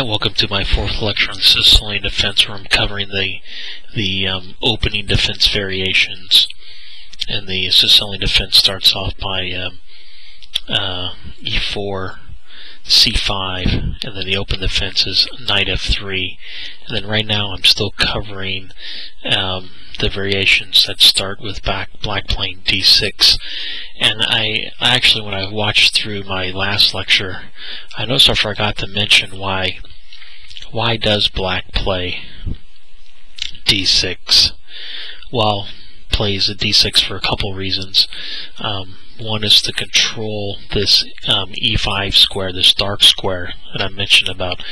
Hi, welcome to my fourth lecture on the Sicilian defense, where I'm covering the opening defense variations. And the Sicilian defense starts off by e4, c5, and then the open defense is knight f3. And then right now I'm still covering the variations that start with black playing d6. And I actually, when I watched through my last lecture, I noticed I forgot to mention why does black play d6? Well, plays a d6 for a couple reasons. One is to control this e5 square, this dark square that I mentioned about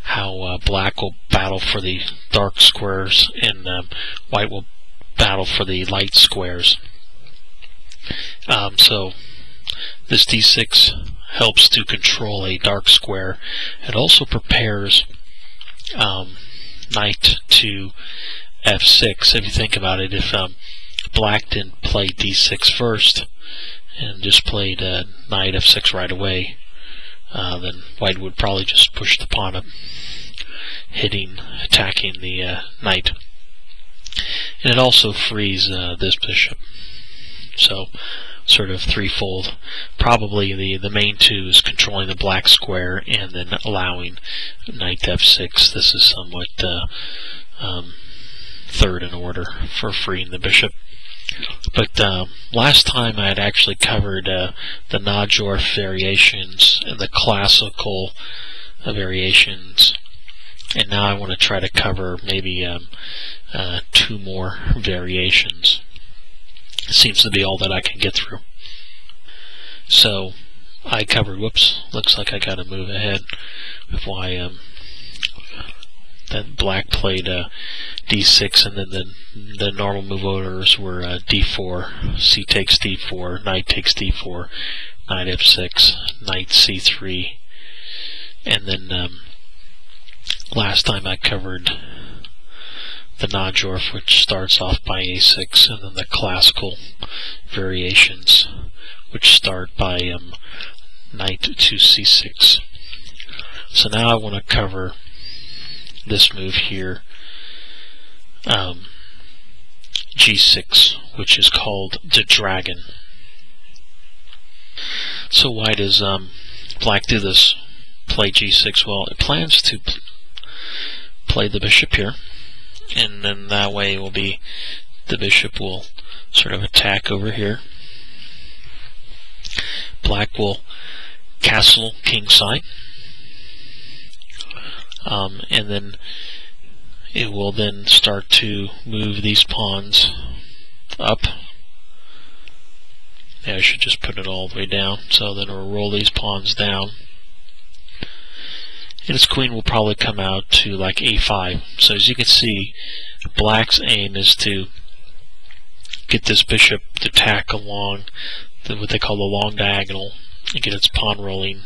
how black will battle for the dark squares and white will battle for the light squares. So this d6 helps to control a dark square. It also prepares knight to f6. If you think about it, if black didn't play d6 first and just played knight f6 right away, then white would probably just push the pawn up, attacking the knight. And it also frees this bishop. So sort of threefold. Probably the main two is controlling the black square and then allowing knight f6. This is somewhat third in order for freeing the bishop. But last time I had actually covered the Najdorf variations and the classical variations, and now I want to try to cover maybe two more variations. Seems to be all that I can get through. So I covered, whoops, looks like I gotta move ahead with why that black played d6, and then the normal move orders were d4, c takes d4, knight takes d4, knight f6, knight c3, and then last time I covered the Najdorf, which starts off by a6, and then the classical variations, which start by knight to c6. So now I want to cover this move here, g6, which is called the dragon. So why does black do this, play g6? Well, it plans to play the bishop here, and then that way will be the bishop will sort of attack over here. Black will castle kingside, and then it will then start to move these pawns up. Yeah, I should just put it all the way down. So then it will roll these pawns down, and its queen will probably come out to like a5. So as you can see, black's aim is to get this bishop to tack along what they call the long diagonal and get its pawns rolling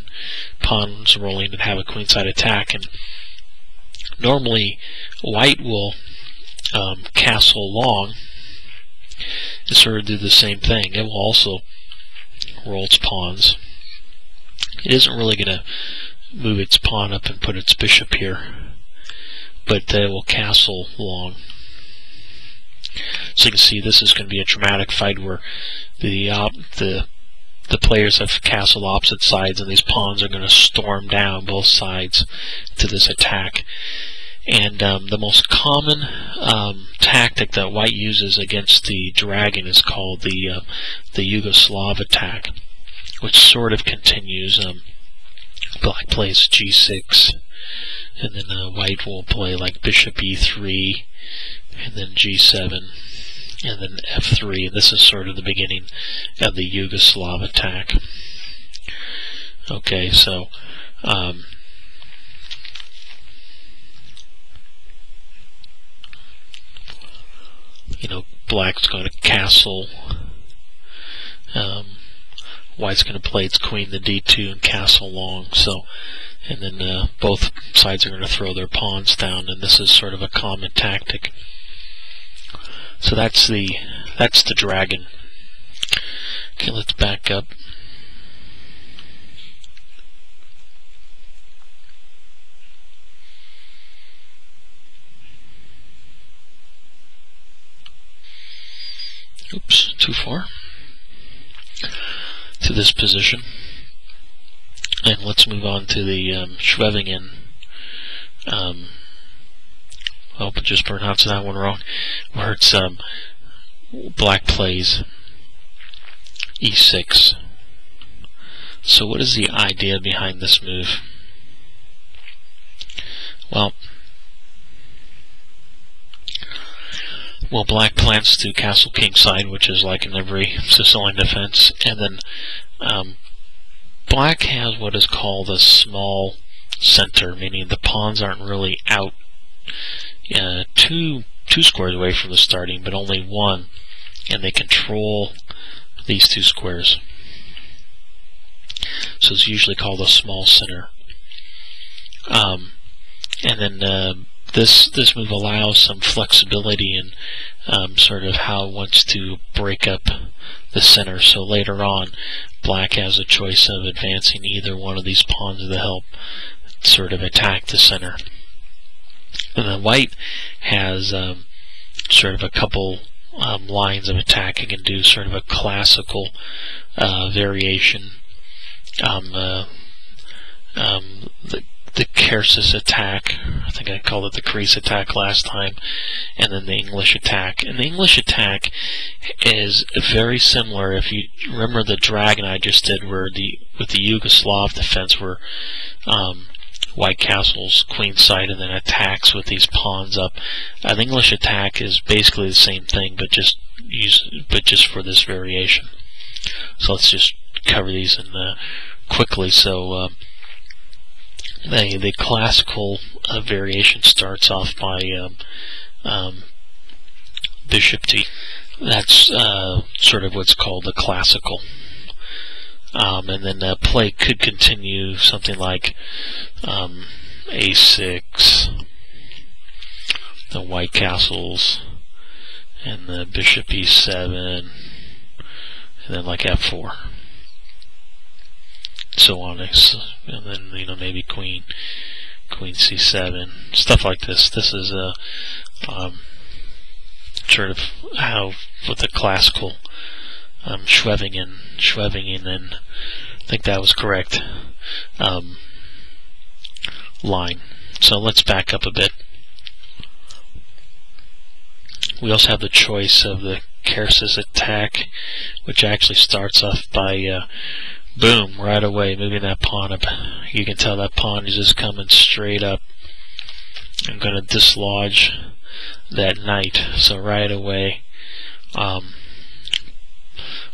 and have a queenside attack. And normally white will castle long and sort of do the same thing. It will also roll its pawns. It isn't really going to move its pawn up and put its bishop here, but it will castle long. So you can see this is going to be a dramatic fight where the players have castled opposite sides, and these pawns are going to storm down both sides to this attack. And the most common tactic that white uses against the dragon is called the Yugoslav attack, which sort of continues. Black plays g6, and then white will play like bishop e3, and then g7, and then f3, and this is sort of the beginning of the Yugoslav attack. Okay, so black's going to castle, white's going to play its queen to d2 and castle long. So, and then both sides are going to throw their pawns down, and this is sort of a common tactic. So that's the dragon. Okay, let's back up. oops, too far, to this position. And let's move on to the Scheveningen. I'll just pronounce that one wrong, where it's black plays e6. So what is the idea behind this move? Well, black plants to castle king side, which is like in every Sicilian defense, and then black has what is called a small center, meaning the pawns aren't really out two squares away from the starting, but only one, and they control these two squares. So it's usually called a small center. And then this move allows some flexibility in sort of how it wants to break up the center. So later on, black has a choice of advancing either one of these pawns to help sort of attack the center. And then white has sort of a couple lines of attack. It can do sort of a classical variation. The Kersis attack, I think I called it the crease attack last time, and then the English attack. And the English attack is very similar. If you remember the dragon I just did, where with the Yugoslav defense, where white castles queenside and then attacks with these pawns up. The English attack is basically the same thing, but just for this variation. So let's just cover these quickly. So the classical variation starts off by bishop to. That's sort of what's called the classical. And then play could continue something like a6, the white castles, and the bishop e7, and then like f4, so on. And then maybe queen c7, stuff like this. This is sort of how with the classical Scheveningen, and I think that was correct, line. So let's back up a bit. We also have the choice of the Kersis attack, which actually starts off by boom, right away moving that pawn up. You can tell that pawn is just coming straight up. I'm going to dislodge that knight. So right away,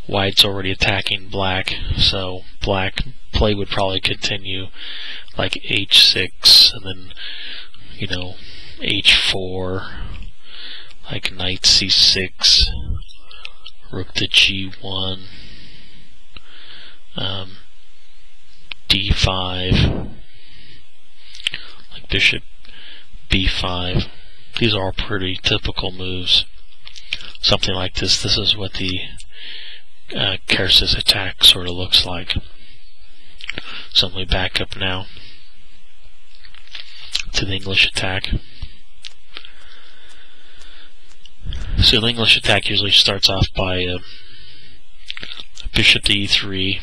white's already attacking black, so black play would probably continue like h6, and then h4, like knight c6, rook to g1, d5, like bishop b5. These are all pretty typical moves. Something like this. This is what the Kersis attack sort of looks like. So let me back up now to the English attack. So the English attack usually starts off by bishop to e3,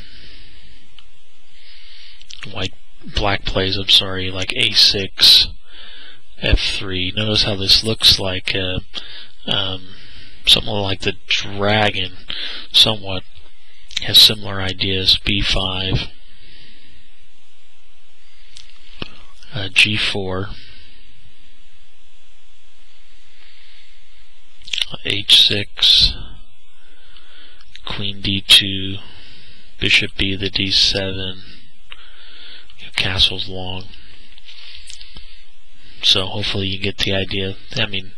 black plays, like a6, f3. Notice how this looks like something like the dragon, somewhat has similar ideas. b5, g4, h6, queen d2, bishop b to d7, castles long. So hopefully you get the idea. I mean,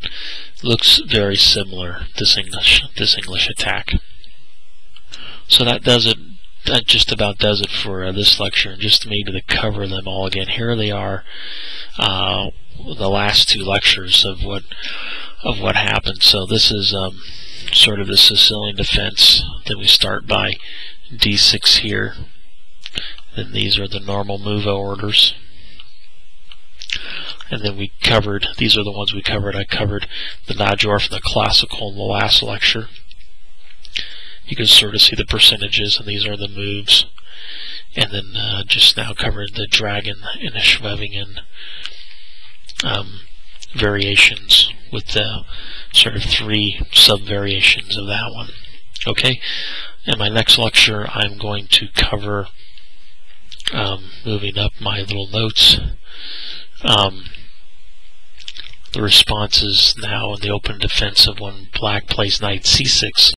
it looks very similar, this English attack. So that does it. That just about does it for this lecture. And just maybe to cover them all again, here they are, the last two lectures of what happened. So this is sort of the Sicilian defense. Then we start by d6 here. Then these are the normal move orders. And then we covered, these are the ones we covered. I covered the Najor from the classical in the last lecture. You can sort of see the percentages, and these are the moves. And then just now covered the dragon and the Scheveningen variations with the sort of 3 sub-variations of that one. Okay, in my next lecture I'm going to cover, moving up my little notes, the responses now in the open defensive when black plays knight c6